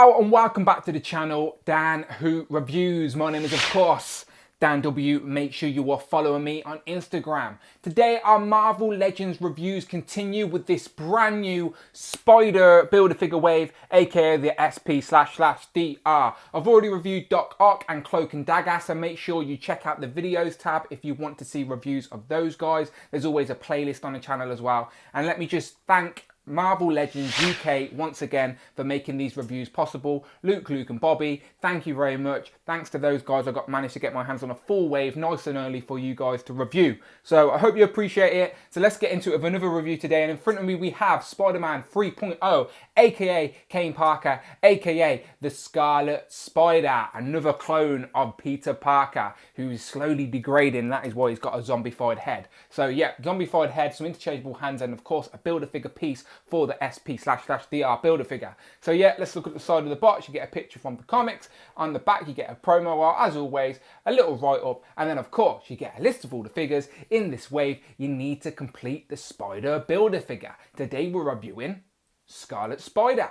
Pow and welcome back to the channel, Dan Who Reviews. My name is of course Dan W. Make sure you are following me on Instagram. Today our Marvel Legends reviews continue with this brand new Spider Build-A-Figure wave, aka the SP//DR. I've already reviewed Doc Ock and Cloak and Dagger, so make sure you check out the videos tab if you want to see reviews of those guys. There's always a playlist on the channel as well. And let me just thank Marvel Legends UK once again for making these reviews possible. Luke and Bobby, thank you very much. Thanks to those guys, I managed to get my hands on a full wave nice and early for you guys to review. So I hope you appreciate it. So let's get into it with another review today. And in front of me we have Spider-Man 3.0, aka Kane Parker, aka the Scarlet Spider, another clone of Peter Parker who is slowly degrading. That is why he's got a zombified head. So yeah, zombified head, some interchangeable hands, and of course a Build-A-Figure piece for the SP//DR Build-A-Figure. So yeah, let's look at the side of the box. You get a picture from the comics. On the back you get a promo art, as always, a little write-up, and then of course you get a list of all the figures in this wave you need to complete the Spider Build-A-Figure. Today we're reviewing Scarlet Spider.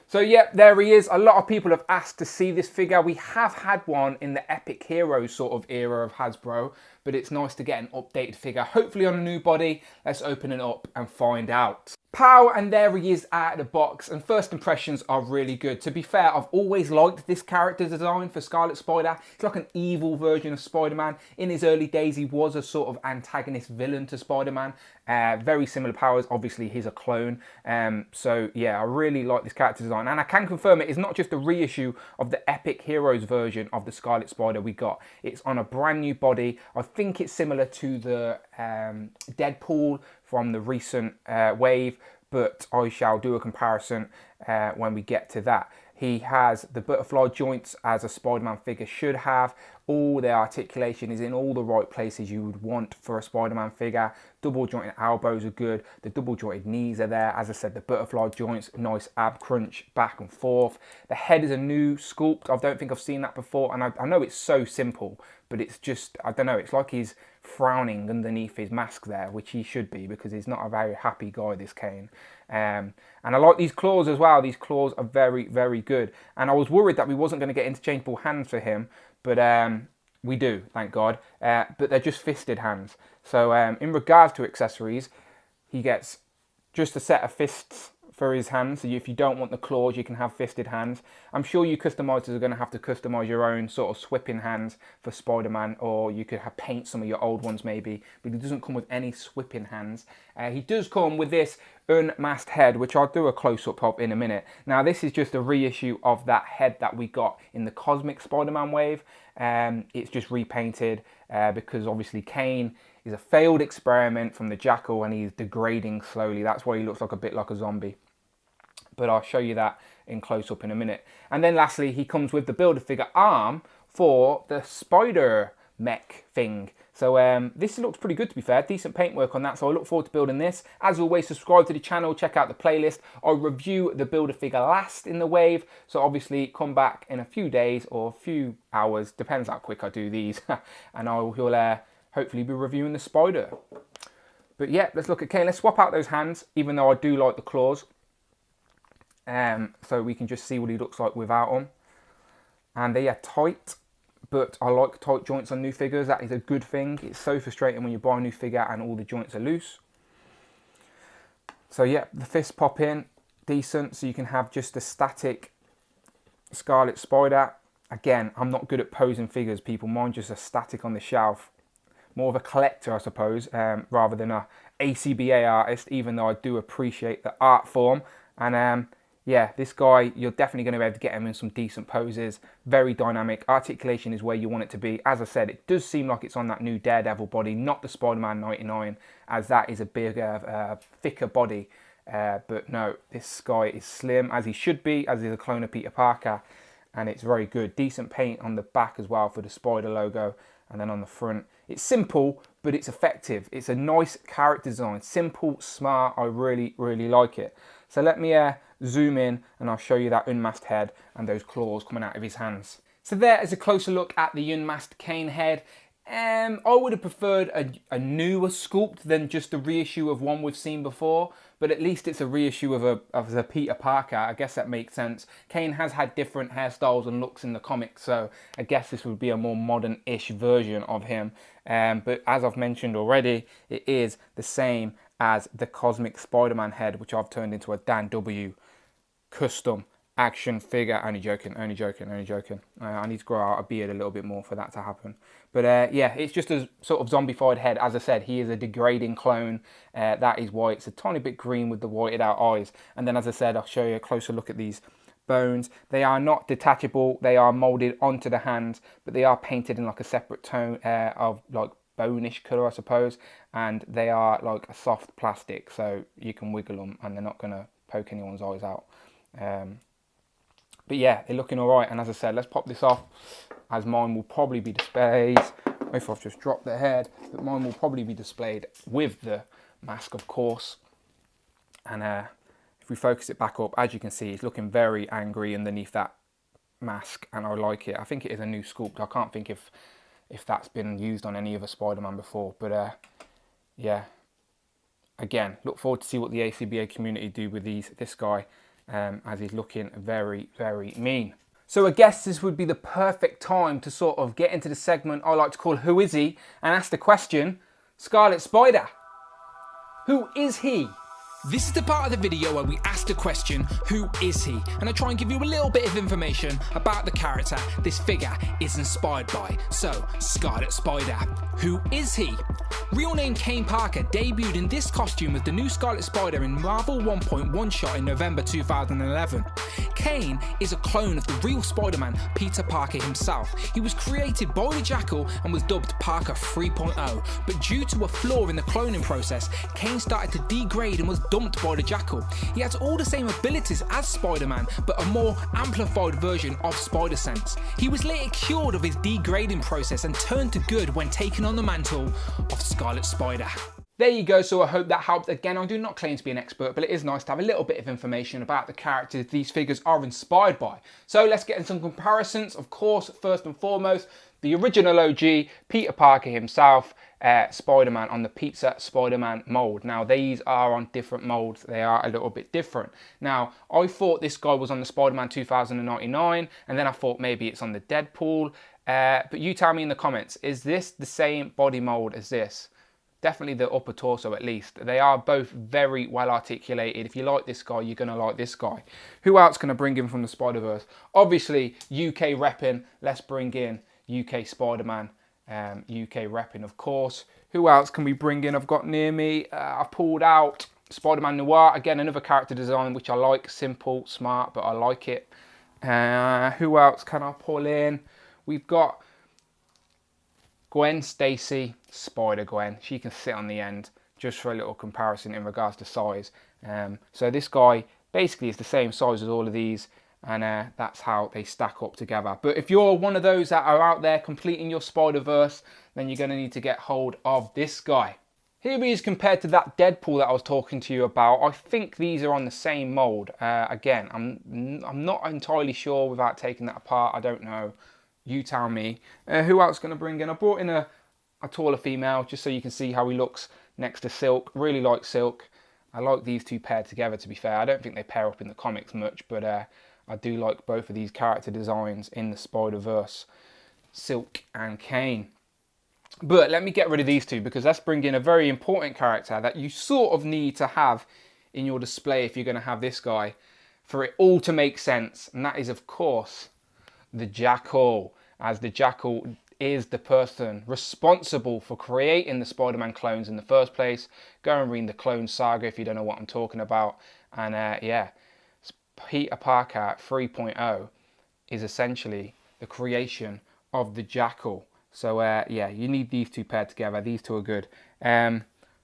So yeah, there he is. A lot of people have asked to see this figure. We have had one in the Epic Heroes sort of era of Hasbro, but it's nice to get an updated figure, hopefully on a new body. Let's open it up and find out. Pow, and there he is out of the box, and first impressions are really good. To be fair, I've always liked this character design for Scarlet Spider. It's like an evil version of Spider-Man. In his early days, he was a sort of antagonist villain to Spider-Man. Very similar powers. Obviously, he's a clone. So yeah, I really like this character design, and I can confirm it is not just a reissue of the Epic Heroes version of the Scarlet Spider we got. It's on a brand new body. I think it's similar to the Deadpool from the recent wave, but I shall do a comparison when we get to that. He has the butterfly joints as a Spider-Man figure should have. All the articulation is in all the right places you would want for a Spider-Man figure. Double jointed elbows are good. The double jointed knees are there. As I said, the butterfly joints, nice ab crunch back and forth. The head is a new sculpt. I don't think I've seen that before. And I know it's so simple, but it's just, I don't know, it's like he's frowning underneath his mask there, which he should be because he's not a very happy guy, this Kane. And I like these claws as well. These claws are very, very good. And I was worried that we wasn't going to get interchangeable hands for him, but we do, thank God. But they're just fisted hands. So in regards to accessories, he gets just a set of fists for his hands. So if you don't want the claws, you can have fisted hands. I'm sure you customizers are going to have to customize your own sort of swipping hands for Spider-Man, or you could have paint some of your old ones maybe, but he doesn't come with any swipping hands. He does come with this unmasked head, which I'll do a close-up of in a minute. Now this is just a reissue of that head that we got in the Cosmic Spider-Man wave. It's just repainted because obviously Kane is a failed experiment from the Jackal and he's degrading slowly. That's why he looks like a bit like a zombie. But I'll show you that in close-up in a minute. And then lastly, he comes with the Build-A-Figure arm for the spider mech thing. So this looks pretty good, to be fair. Decent paintwork on that, so I look forward to building this. As always, subscribe to the channel, check out the playlist. I'll review the Build-A-Figure last in the wave, so obviously come back in a few days or a few hours, depends how quick I do these, and I will hopefully be reviewing the spider. But yeah, let's look at Kane. Let's swap out those hands, even though I do like the claws. So we can just see what he looks like without them. And they are tight, but I like tight joints on new figures. That is a good thing. It's so frustrating when you buy a new figure and all the joints are loose. So yeah, the fists pop in, decent. So you can have just a static Scarlet Spider. Again, I'm not good at posing figures, people. Mine just a static on the shelf. More of a collector, I suppose, rather than a ACBA artist, even though I do appreciate the art form. And yeah, this guy, you're definitely going to be able to get him in some decent poses. Very dynamic. Articulation is where you want it to be. As I said, it does seem like it's on that new Daredevil body, not the Spider-Man 99, as that is a bigger, thicker body. But no, this guy is slim, as he should be, as is a clone of Peter Parker. And it's very good. Decent paint on the back as well for the Spider logo. And then on the front, it's simple, but it's effective. It's a nice character design. Simple, smart. I really, really like it. So let me zoom in and I'll show you that unmasked head and those claws coming out of his hands. So there is a closer look at the unmasked Kane head. I would have preferred a newer sculpt than just a reissue of one we've seen before, but at least it's a reissue of the Peter Parker. I guess that makes sense. Kane has had different hairstyles and looks in the comics, so I guess this would be a more modern-ish version of him. But as I've mentioned already, it is the same as the Cosmic Spider-Man head, which I've turned into a Dan W. custom action figure. Only joking. I need to grow out a beard a little bit more for that to happen. But yeah, it's just a sort of zombified head. As I said, he is a degrading clone. That is why it's a tiny bit green with the whited out eyes. And then, as I said, I'll show you a closer look at these bones. They are not detachable. They are molded onto the hands, but they are painted in like a separate tone of like bone-ish colour, I suppose. And they are like a soft plastic, so you can wiggle them and they're not going to poke anyone's eyes out. But yeah, they're looking all right. And as I said, let's pop this off, as mine will probably be displayed. If I've just dropped the head, but mine will probably be displayed with the mask, of course. And if we focus it back up, as you can see, it's looking very angry underneath that mask, and I like it. I think it is a new sculpt. I can't think if that's been used on any other Spider-Man before. But yeah, again, look forward to see what the ACBA community do with this guy. As he's looking very, very mean. So I guess this would be the perfect time to sort of get into the segment I like to call Who Is He? And ask the question, Scarlet Spider, who is he? This is the part of the video where we ask the question, who is he? And I try and give you a little bit of information about the character this figure is inspired by. So, Scarlet Spider, who is he? Real name Kane Parker debuted in this costume as the new Scarlet Spider in Marvel 1.1 shot in November 2011. Kane is a clone of the real Spider-Man, Peter Parker himself. He was created by the Jackal and was dubbed Parker 3.0, but due to a flaw in the cloning process, Kane started to degrade and was dumped by the Jackal. He has all the same abilities as Spider-Man, but a more amplified version of Spider-Sense. He was later cured of his degrading process and turned to good when taking on the mantle of Scarlet Spider. There you go, so I hope that helped. Again, I do not claim to be an expert, but it is nice to have a little bit of information about the characters these figures are inspired by. So let's get into some comparisons. Of course, first and foremost, the original OG, Peter Parker himself, Spider-Man on the Pizza Spider-Man mold. Now, these are on different molds. They are a little bit different. Now, I thought this guy was on the Spider-Man 2099, and then I thought maybe it's on the Deadpool. But you tell me in the comments, is this the same body mold as this? Definitely the upper torso at least. They are both very well articulated. If you like this guy, you're going to like this guy. Who else can I bring in from the Spider-Verse? Obviously, UK repping. Let's bring in UK Spider-Man. UK repping, of course. Who else can we bring in? I've got near me. I've pulled out Spider-Man Noir. Again, another character design which I like. Simple, smart, but I like it. Who else can I pull in? We've got Gwen Stacy, Spider-Gwen. She can sit on the end, just for a little comparison in regards to size. So this guy basically is the same size as all of these, and that's how they stack up together. But if you're one of those that are out there completing your Spider-Verse, then you're going to need to get hold of this guy. Here he is compared to that Deadpool that I was talking to you about. I think these are on the same mold. Again, I'm not entirely sure without taking that apart. I don't know. You tell me. Who else going to bring in? I brought in a taller female just so you can see how he looks next to Silk. Really like Silk. I like these two paired together, to be fair. I don't think they pair up in the comics much, but I do like both of these character designs in the Spider-Verse, Silk and Kane. But let me get rid of these two, because let's bring in a very important character that you sort of need to have in your display if you're going to have this guy, for it all to make sense. And that is, of course, the Jackal, as the Jackal is the person responsible for creating the Spider-Man clones in the first place. Go and read the Clone Saga if you don't know what I'm talking about. And yeah, Peter Parker 3.0 is essentially the creation of the Jackal. So yeah, you need these two paired together. These two are good.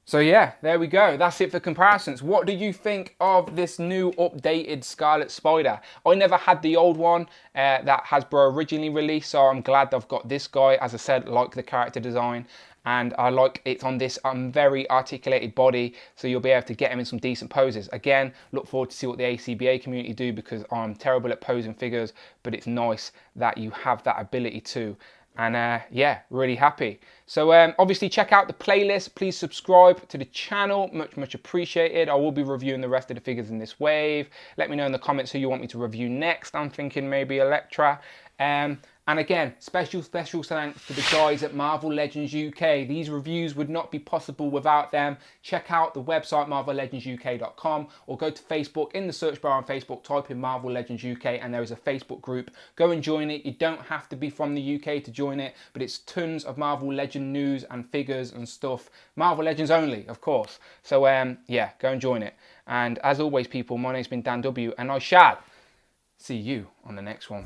So yeah, there we go. That's it for comparisons. What do you think of this new updated Scarlet Spider? I never had the old one that Hasbro originally released, so I'm glad I've got this guy. As I said, like the character design, and I like it's on this very articulated body, so you'll be able to get him in some decent poses. Again, look forward to see what the ACBA community do, because I'm terrible at posing figures, but it's nice that you have that ability too. And yeah, really happy. So obviously check out the playlist. Please subscribe to the channel. Much appreciated. I will be reviewing the rest of the figures in this wave. Let me know in the comments who you want me to review next. I'm thinking maybe Elektra. And again, special thanks to the guys at Marvel Legends UK. These reviews would not be possible without them. Check out the website marvellegendsuk.com or go to Facebook. In the search bar on Facebook, type in Marvel Legends UK and there is a Facebook group. Go and join it. You don't have to be from the UK to join it, but it's tons of Marvel Legend news and figures and stuff. Marvel Legends only, of course. So yeah, go and join it. And as always, people, my name's been Dan W, and I shall see you on the next one.